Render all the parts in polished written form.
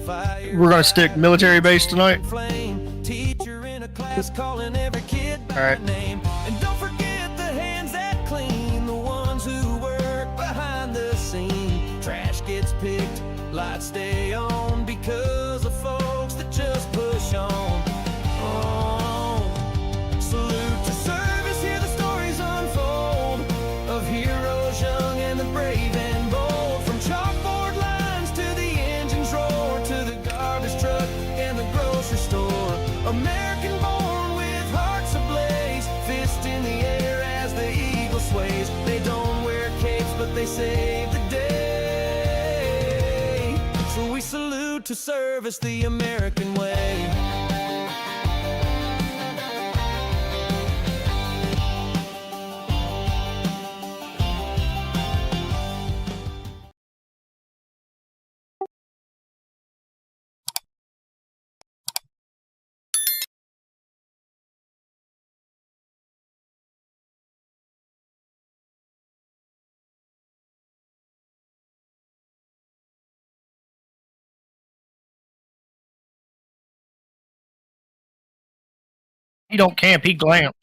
We're gonna stick military base tonight. Teacher in a class calling every kid by All right. name. And don't forget the hands that clean, the ones who work behind the scene. Trash gets picked, lights stay on because of folks that just push on. Salute to service, hear the stories unfold of heroes young and the brave and bold. From chalkboard lines to the engine's roar, to the garbage truck and the grocery store. American born with hearts ablaze, fist in the air as the eagle sways. They don't wear capes but they save the day. So we salute to service the American way. He don't camp, he glamps.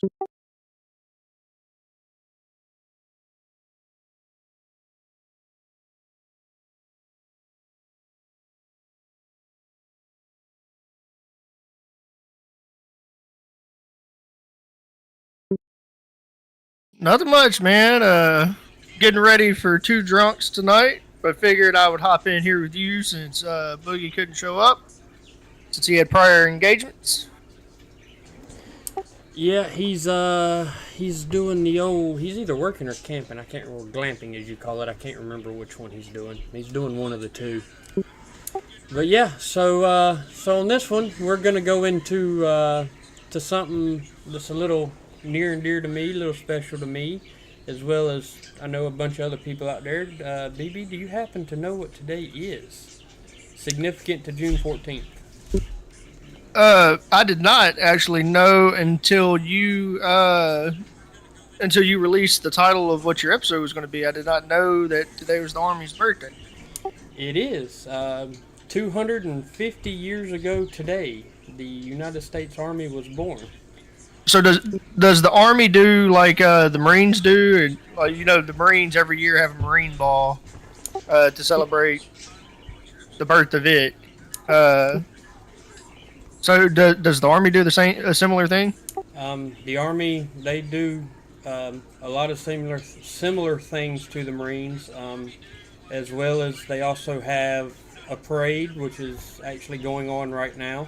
Nothing much, man. Getting ready for two drunks tonight, but figured I would hop in here with you since Boogie couldn't show up, since he had prior engagements. Yeah, he's doing the old. He's either working or camping. I can't remember, glamping as you call it. I can't remember which one he's doing. He's doing one of the two. But yeah, so on this one, we're gonna go into to something that's a little near and dear to me, a little special to me, as well as I know a bunch of other people out there. BB, do you happen to know what today is? Significant to June 14th. I did not actually know until you released the title of what your episode was going to be. I did not know that today was the Army's birthday. It is. 250 years ago today, the United States Army was born. So does the Army do like the Marines do? And, the Marines every year have a Marine Ball to celebrate the birth of it. So does the Army do a similar thing? The Army, they do a lot of similar things to the Marines, as well as they also have a parade, which is actually going on right now.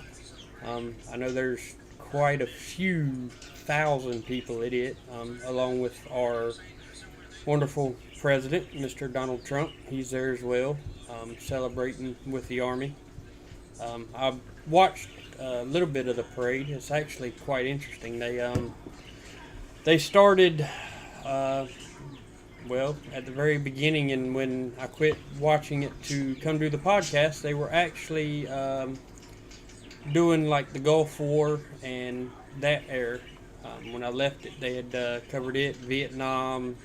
I know there's quite a few thousand people at it, along with our wonderful president, Mr. Donald Trump. He's there as well, celebrating with the Army. I've watched a little bit of the parade. It's actually quite interesting. They started, at the very beginning, and when I quit watching it to come do the podcast, they were actually doing like the Gulf War and that era. When I left it, they had covered it, Vietnam,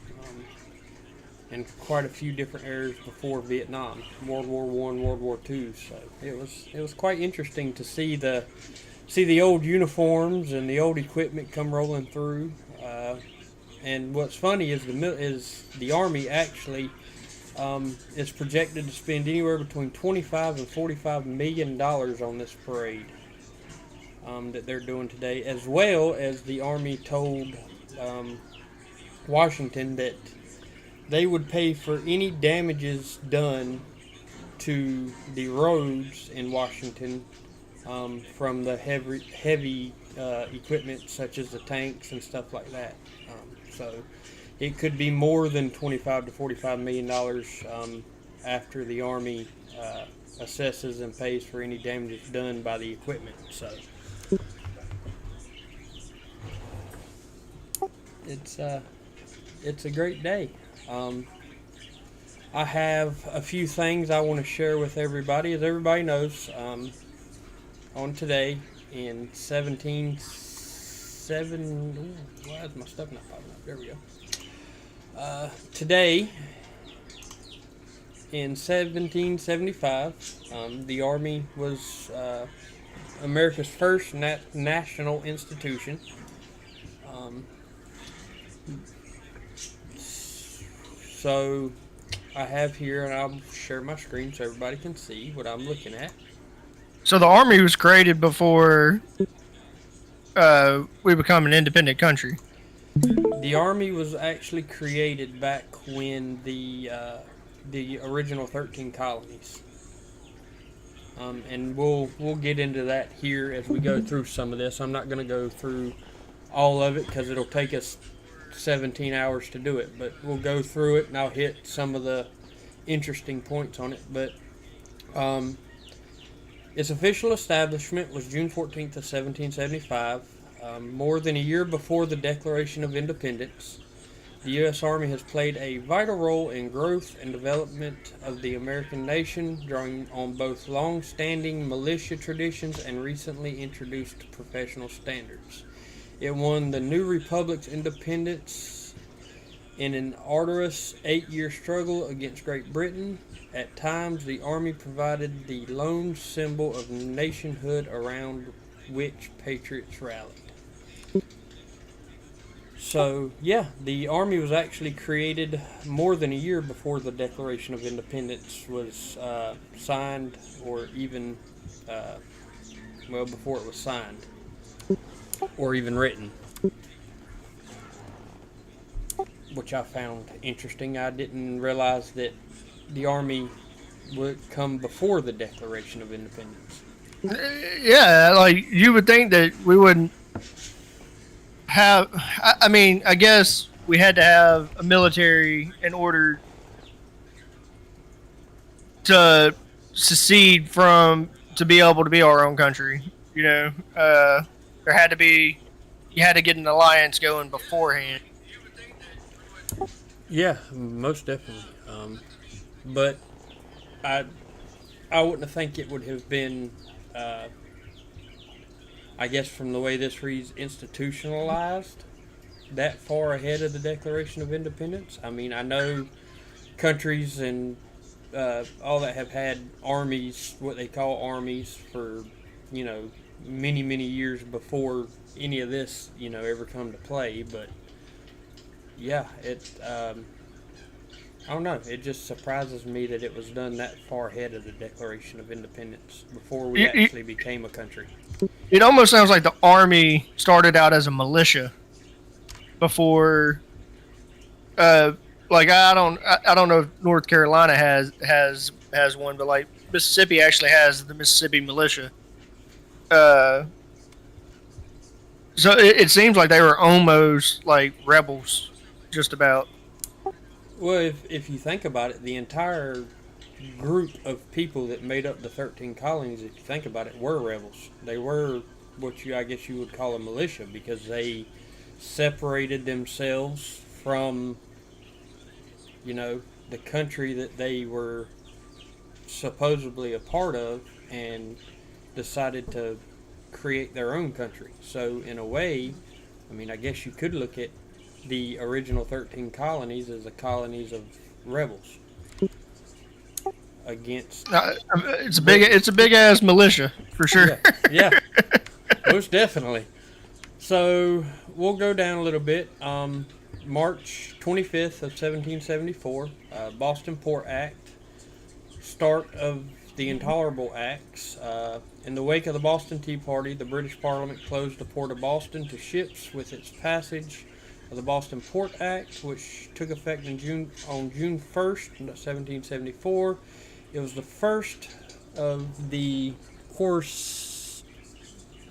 and quite a few different eras before Vietnam, World War I, World War II. So it was quite interesting to see the old uniforms and the old equipment come rolling through. And what's funny is the Army actually is projected to spend anywhere between $25 and $45 million on this parade that they're doing today, as well as the Army told Washington that they would pay for any damages done to the roads in Washington from the heavy equipment such as the tanks and stuff like that. So it could be more than $25 to $45 million after the Army assesses and pays for any damages done by the equipment. So it's a great day. I have a few things I want to share with everybody. As everybody knows, on today in 1770, why is my stuff not popping up? There we go. Today, in 1775, the Army was America's first national institution. Um, so I have here, and I'll share my screen so everybody can see what I'm looking at. So the Army was created before we become an independent country. The Army was actually created back when the original 13 colonies. And we'll get into that here as we go through some of this. I'm not going to go through all of it because it'll take us 17 hours to do it, but we'll go through it and I'll hit some of the interesting points on it. But its official establishment was June 14th of 1775, more than a year before the Declaration of Independence. The U.S. Army has played a vital role in growth and development of the American nation, drawing on both long-standing militia traditions and recently introduced professional standards. It won the new republic's independence in an arduous 8-year struggle against Great Britain. At times, the Army provided the lone symbol of nationhood around which patriots rallied. So, yeah, the Army was actually created more than a year before the Declaration of Independence was signed, or even, before it was signed, or even written, which I found interesting. I didn't realize that the Army would come before the Declaration of Independence. Yeah, like you would think that we wouldn't have. I mean, I guess we had to have a military in order to secede from to be able to be our own country. You know, there had to be. You had to get an alliance going beforehand. Yeah, most definitely. But I wouldn't think it would have been. I guess from the way this reads, institutionalized that far ahead of the Declaration of Independence. I mean, I know countries and all that have had armies, what they call armies, for, you know, many, many years before any of this, you know, ever come to play. But, yeah, I don't know. It just surprises me that it was done that far ahead of the Declaration of Independence before we actually became a country. It almost sounds like the Army started out as a militia before. Like I don't know if North Carolina has one, but like Mississippi actually has the Mississippi Militia. So it seems like they were almost like rebels, just about. Well, if you think about it, the entire group of people that made up the 13 colonies, if you think about it, were rebels. They were what I guess you would call a militia, because they separated themselves from, you know, the country that they were supposedly a part of and decided to create their own country. So in a way, I mean, I guess you could look at the original 13 colonies as the colonies of rebels against. It's a big ass militia for sure. Yeah, most definitely. So we'll go down a little bit. March 25th of 1774, Boston Port Act, start of the Intolerable Acts. In the wake of the Boston Tea Party, the British Parliament closed the port of Boston to ships with its passage of the Boston Port Act, which took effect on June 1st, 1774. It was the first of the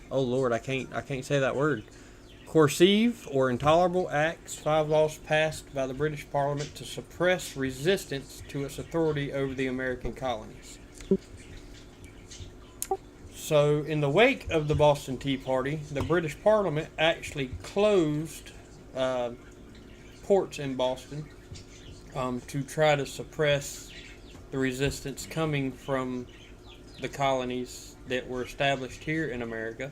I can't say that word. Coercive or Intolerable Acts, 5 laws passed by the British Parliament to suppress resistance to its authority over the American colonies. So, in the wake of the Boston Tea Party, the British Parliament actually closed ports in Boston to try to suppress the resistance coming from the colonies that were established here in America.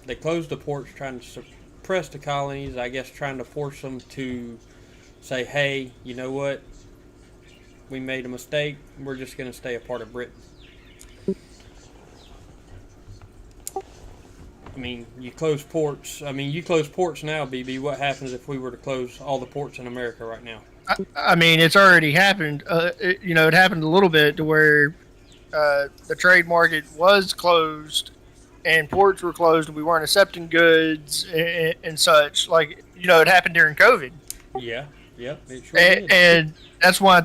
They closed the ports trying to suppress the colonies, I guess trying to force them to say, hey, you know what, we made a mistake. We're just going to stay a part of Britain. I mean, you close ports. I mean, you close ports now, BB. What happens if we were to close all the ports in America right now? I mean, it's already happened. It happened a little bit to where the trade market was closed and ports were closed and we weren't accepting goods and such. Like, it happened during COVID. Yeah, it sure did. And that's why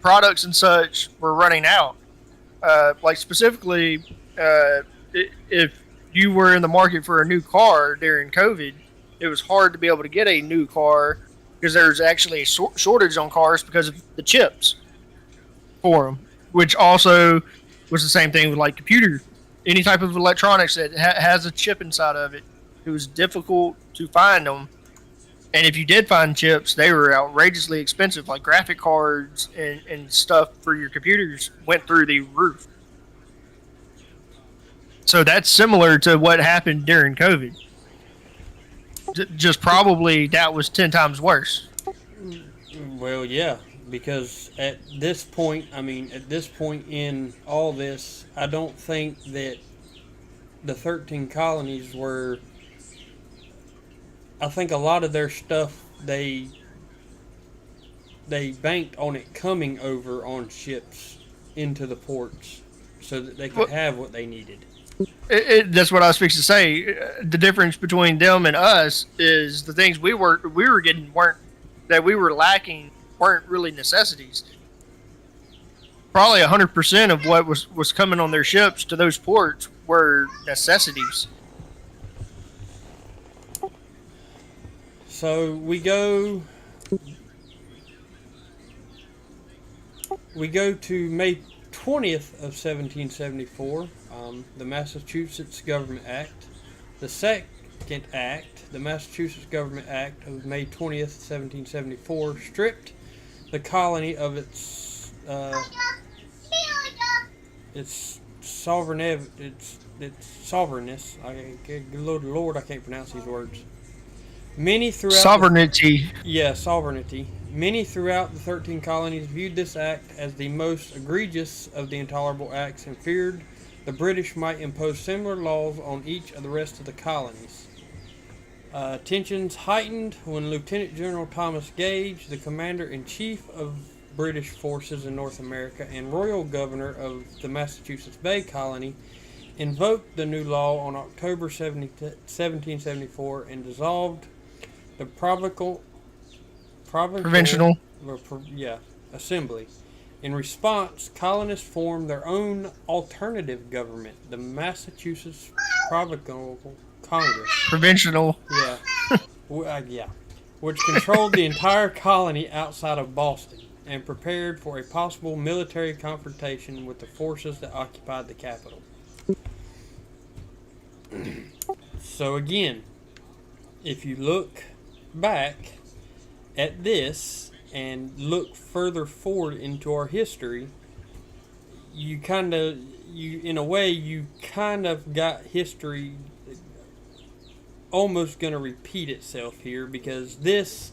products and such were running out. Like specifically, if you were in the market for a new car during COVID, it was hard to be able to get a new car because there's actually a shortage on cars because of the chips for them, which also was the same thing with like computer, any type of electronics that has a chip inside of it. It was difficult to find them. And if you did find chips, they were outrageously expensive, like graphic cards and stuff for your computers went through the roof. So that's similar to what happened during COVID. Just probably that was 10 times worse. Well, yeah, because at this point in all this, I don't think that the 13 colonies were. I think a lot of their stuff they banked on it coming over on ships into the ports so that they could have what they needed. That's what I was fixing to say. The difference between them and us is the things we were getting that we were lacking weren't really necessities. Probably 100% of what was coming on their ships to those ports were necessities. So we go to May 20th of 1774, the Massachusetts Government Act. The second act, the Massachusetts Government Act of May 20th, 1774, stripped the colony of its sovereignness. Lord, I can't pronounce these words. Many throughout sovereignty. Sovereignty. Many throughout the 13 colonies viewed this act as the most egregious of the intolerable acts and feared the British might impose similar laws on each of the rest of the colonies. Tensions heightened when Lieutenant General Thomas Gage, the Commander-in-Chief of British forces in North America and Royal Governor of the Massachusetts Bay Colony, invoked the new law on October 1774 and dissolved the provincial assembly. In response, colonists formed their own alternative government, the Massachusetts Provincial Congress. Provincial. Which controlled the entire colony outside of Boston and prepared for a possible military confrontation with the forces that occupied the capital. So again, if you look back at this and look further forward into our history, you kind of got history almost going to repeat itself here, because this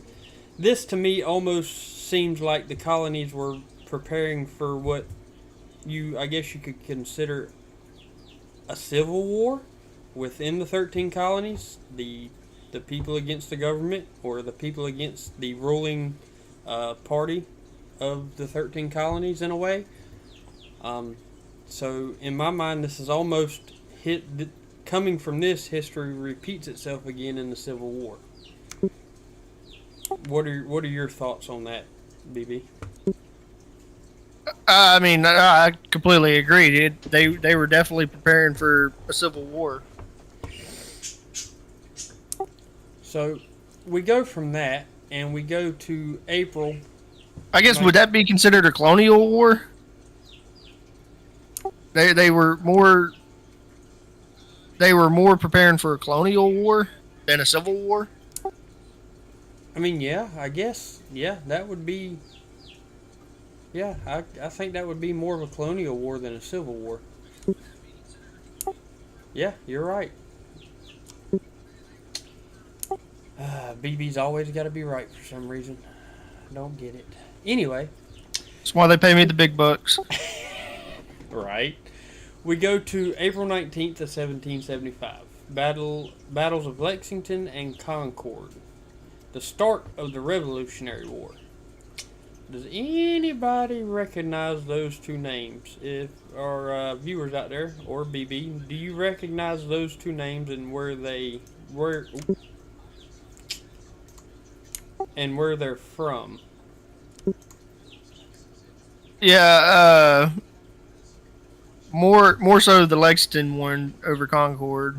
to me almost seems like the colonies were preparing for what I guess you could consider a civil war within the 13 colonies, the people against the government, or the people against the ruling party of the 13 colonies in a way. So in my mind, this is almost coming from this, history repeats itself again in the Civil War. What are your thoughts on that, BB? I mean, I completely agree. They were definitely preparing for a civil war. So we go from that and we go to April. I guess would that be considered a colonial war? They were more preparing for a colonial war than a civil war. I mean, yeah, I guess, yeah, that would be. Yeah, I think that would be more of a colonial war than a civil war. Yeah, you're right. BB's always got to be right for some reason. I don't get it. Anyway, That's why they pay me the big bucks. Right. We go to April 19th of 1775. Battles of Lexington and Concord. The start of the Revolutionary War. Does anybody recognize those two names? If our viewers out there, or BB, do you recognize those two names and where they're from? Yeah, more so the Lexington one over Concord.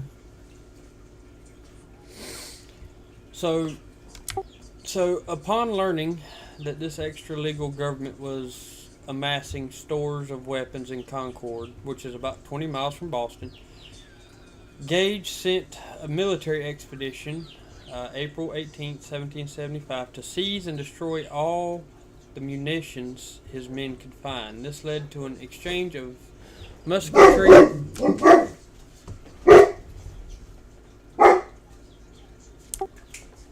So upon learning that this extra-legal government was amassing stores of weapons in Concord, which is about 20 miles from Boston, Gage sent a military expedition, April 18th, 1775, to seize and destroy all the munitions his men could find. This led to an exchange of musketry.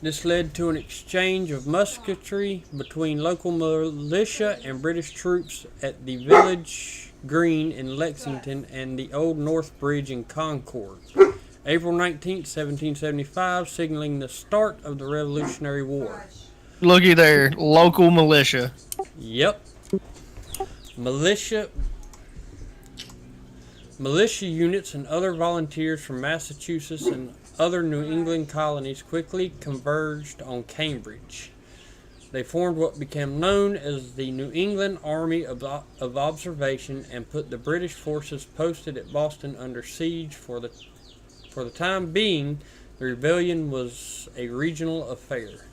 This led to an exchange of musketry between local militia and British troops at the Village Green in Lexington and the Old North Bridge in Concord. April 19th, 1775, signaling the start of the Revolutionary War. Looky there, local militia. Yep. Militia units and other volunteers from Massachusetts and other New England colonies quickly converged on Cambridge. They formed what became known as the New England Army of Observation and put the British forces posted at Boston under siege. For the time being, the rebellion was a regional affair.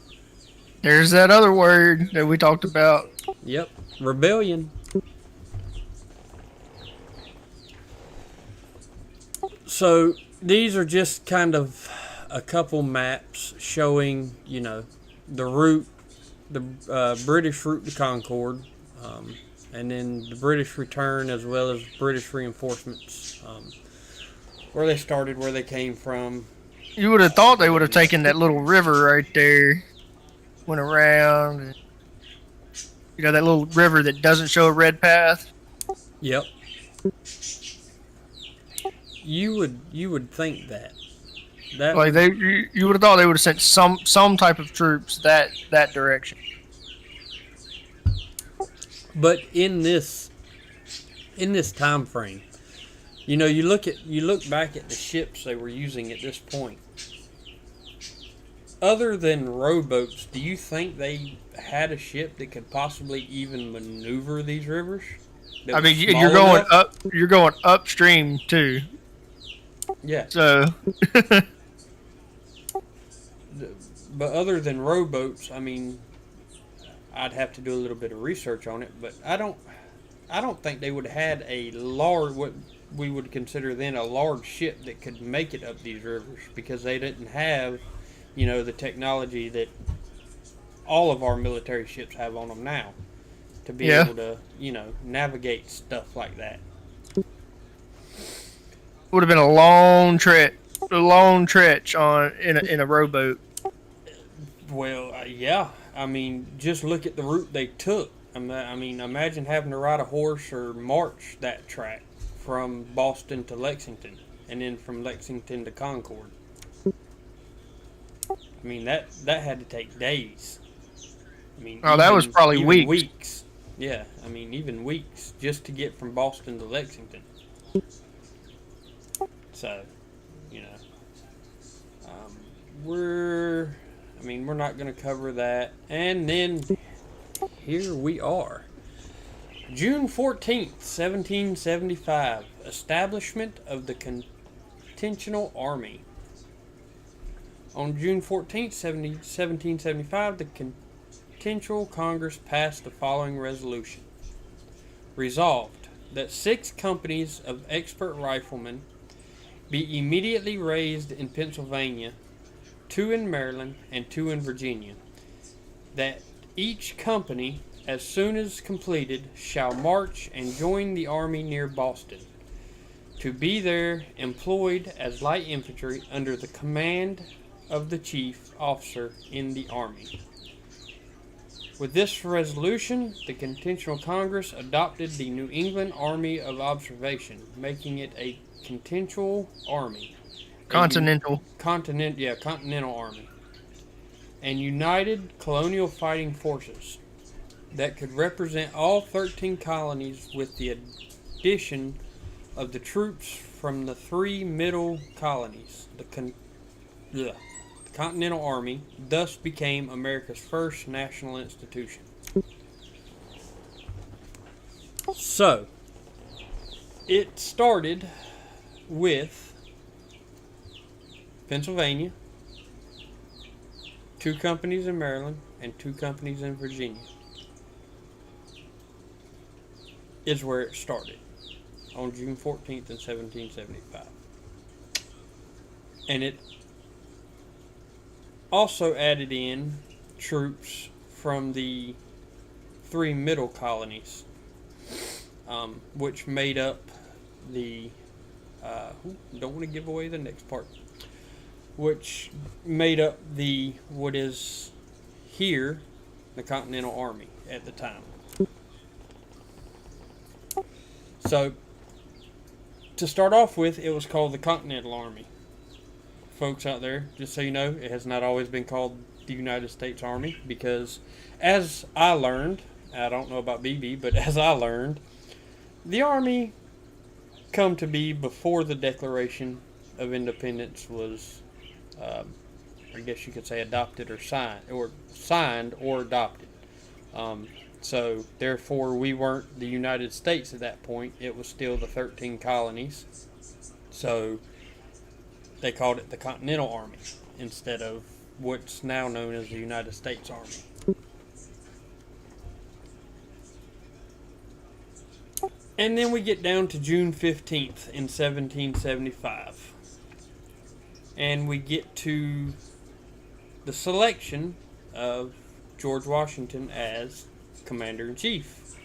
There's that other word that we talked about. Yep, rebellion. So these are just kind of a couple maps showing, the route, the British route to Concord, and then the British return as well as British reinforcements, where they started, where they came from. You would have thought they would have taken that little river right there, went around, and, that little river that doesn't show a red path. Yep. You would think that Like you would have thought they would have sent some type of troops that direction. But in this time frame, you look back at the ships they were using at this point. Other than rowboats, do you think they had a ship that could possibly even maneuver these rivers? I mean, you're going upstream too. Yeah. So. But other than rowboats, I mean, I'd have to do a little bit of research on it, but I don't think they would have had a large, what we would consider then a large ship that could make it up these rivers, because they didn't have, the technology that all of our military ships have on them now to be able to, navigate stuff like that. Would have been a long trek in a rowboat. Well, yeah. I mean, just look at the route they took. I mean, imagine having to ride a horse or march that track from Boston to Lexington, and then from Lexington to Concord. I mean, that had to take days. I mean, that was probably weeks. Yeah, I mean, even weeks just to get from Boston to Lexington. So, we're not going to cover that. And then here we are. June 14th, 1775, establishment of the Continental Army. On June 14th, 1775, the Continental Congress passed the following resolution. Resolved that 6 companies of expert riflemen be immediately raised in Pennsylvania, 2 in Maryland, and 2 in Virginia. That each company, as soon as completed, shall march and join the army near Boston, to be there employed as light infantry under the command of the chief officer in the army. With this resolution, the Continental Congress adopted the New England Army of Observation, making it a Continental Army. Continental. Continental Army. And united colonial fighting forces that could represent all 13 colonies with the addition of the troops from the 3 middle colonies. The Continental Army thus became America's first national institution. So, it started with Pennsylvania, 2 companies in Maryland, and 2 companies in Virginia. Is where it started on June 14th in 1775. And it also added in troops from the 3 middle colonies, which made up the don't want to give away the next part, which made up the what is here the Continental Army at the time. So, to start off with, it was called the Continental Army. Folks out there, just so you know, it has not always been called the United States Army, because as I learned, I don't know about BB, but as I learned, the Army come to be before the Declaration of Independence was, I guess you could say, adopted or signed or adopted. So, therefore, we weren't the United States at that point. It was still the 13 colonies. So, they called it the Continental Army instead of what's now known as the United States Army. And then we get down to June 15th in 1775. And we get to the selection of George Washington as Commander-in-Chief.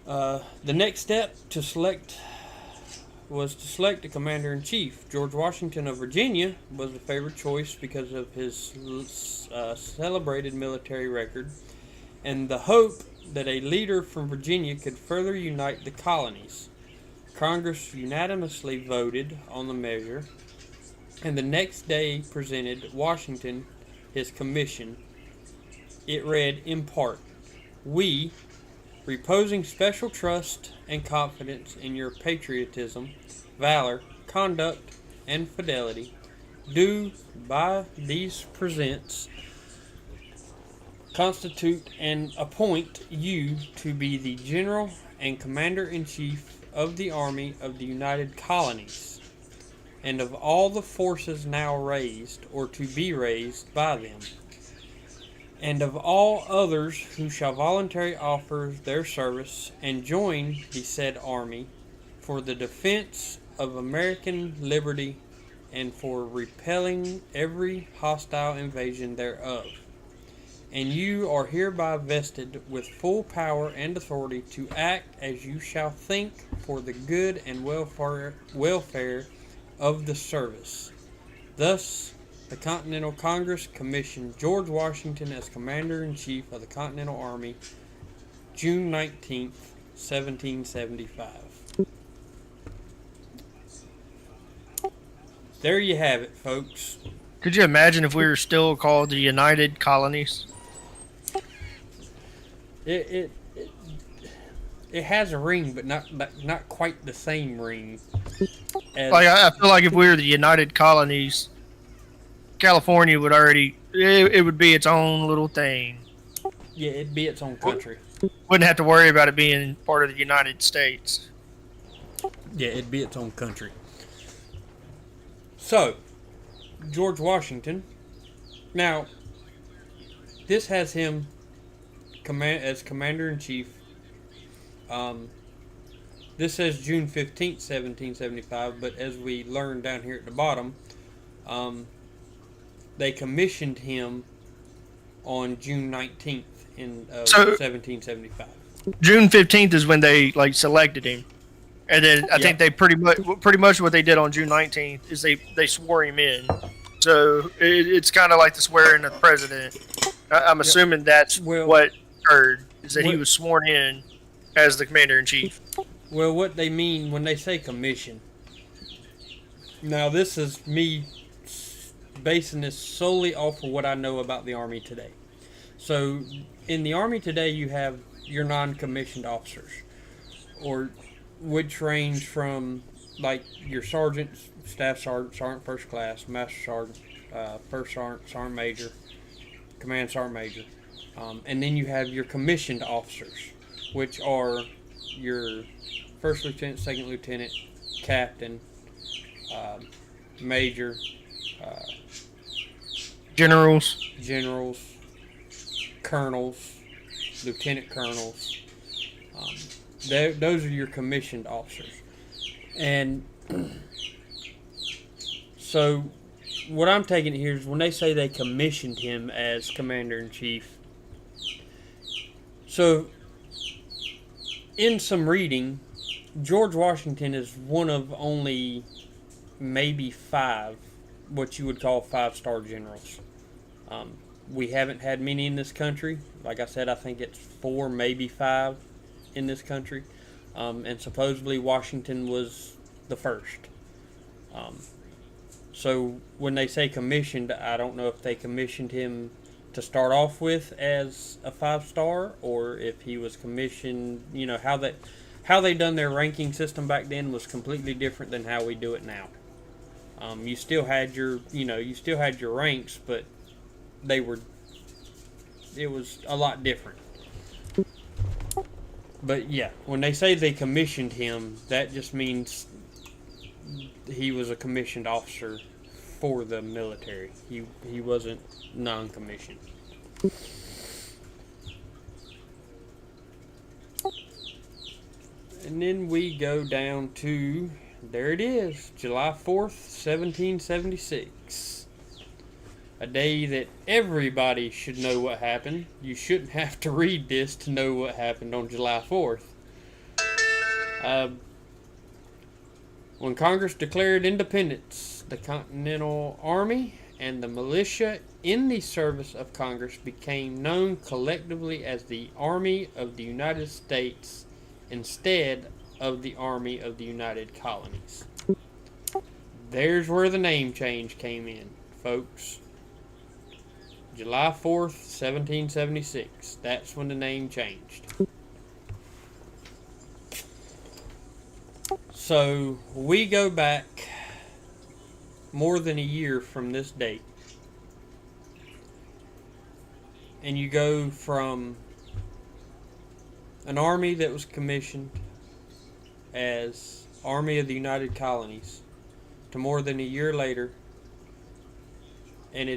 The next step was to select a Commander-in-Chief. George Washington of Virginia was the favored choice because of his celebrated military record and the hope that a leader from Virginia could further unite the colonies. Congress unanimously voted on the measure, and the next day presented Washington his commission. It read in part, "We, reposing special trust and confidence in your patriotism, valor, conduct, and fidelity, do by these presents constitute and appoint you to be the General and Commander-in-Chief of the Army of the United Colonies, and of all the forces now raised or to be raised by them, and of all others who shall voluntarily offer their service and join the said army for the defense of American liberty and for repelling every hostile invasion thereof. And you are hereby vested with full power and authority to act as you shall think for the good and welfare of the service." Thus, the Continental Congress commissioned George Washington as Commander-in-Chief of the Continental Army, June 19th, 1775. There you have it, folks. Could you imagine if we were still called the United Colonies? It has a ring, but not quite the same ring. Like, I feel like if we were the United Colonies, California would already, it would be its own little thing. Yeah, it'd be its own country. Wouldn't have to worry about it being part of the United States. Yeah, it'd be its own country. So, George Washington. Now, this has him as Commander-in-Chief. This says June 15th, 1775, but as we learned down here at the bottom, they commissioned him on June 19th in 1775. June 15th is when they selected him. And then I think they pretty much what they did on June 19th is they swore him in. So it's kind of like the swearing of the president. I'm assuming that's Well, what occurred, is that he what- was sworn in as the commander in chief. Well, what they mean when they say commission. Now, this is me basing this solely off of what I know about the Army today. So, in the Army today, you have your non-commissioned officers, or which range from like your sergeants, staff sergeant, sergeant first class, master sergeant, first sergeant, sergeant major, command sergeant major, and then you have your commissioned officers, which are your first lieutenant, second lieutenant, captain, major, Generals. generals, colonels, lieutenant colonels. Those are your commissioned officers. And so, what I'm taking here is when they say they commissioned him as commander in chief. So, in some reading, George Washington is one of only maybe 5 what you would call 5-star generals. We haven't had many in this country. Like I said, I think it's 4, maybe 5 in this country. And supposedly Washington was the first. So when they say commissioned, I don't know if they commissioned him to start off with as a 5-star, or if he was commissioned. You know how they done their ranking system back then was completely different than how we do it now. You still had your ranks, but it was a lot different. But yeah, when they say they commissioned him, that just means he was a commissioned officer for the military. He wasn't non-commissioned. And then we go down to, there it is, July 4th, 1776. A day that everybody should know what happened. You shouldn't have to read this to know what happened on July 4th. When Congress declared independence, the Continental Army and the militia in the service of Congress became known collectively as the Army of the United States instead of the Army of the United Colonies. There's where the name change came in, folks. July 4th, 1776. That's when the name changed. So, we go back more than a year from this date. And you go from an army that was commissioned as Army of the United Colonies to more than a year later, and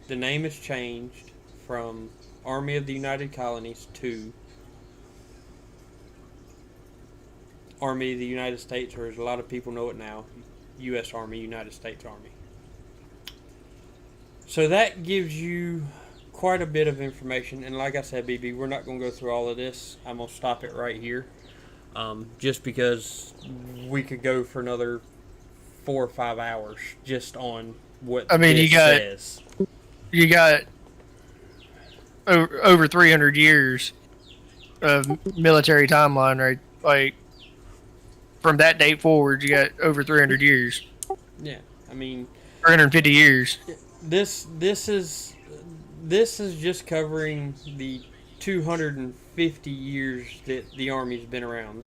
the name has changed from Army of the United Colonies to Army of the United States, or as a lot of people know it now, U.S. Army, United States Army. So that gives you quite a bit of information, and like I said, BB, we're not going to go through all of this. I'm going to stop it right here, just because we could go for another 4 or 5 hours just on what this says. You got over 300 years of military timeline, right? Like, from that date forward, you got over 300 years. Yeah, I mean, 350 years. This is just covering the 250 years that the Army's been around.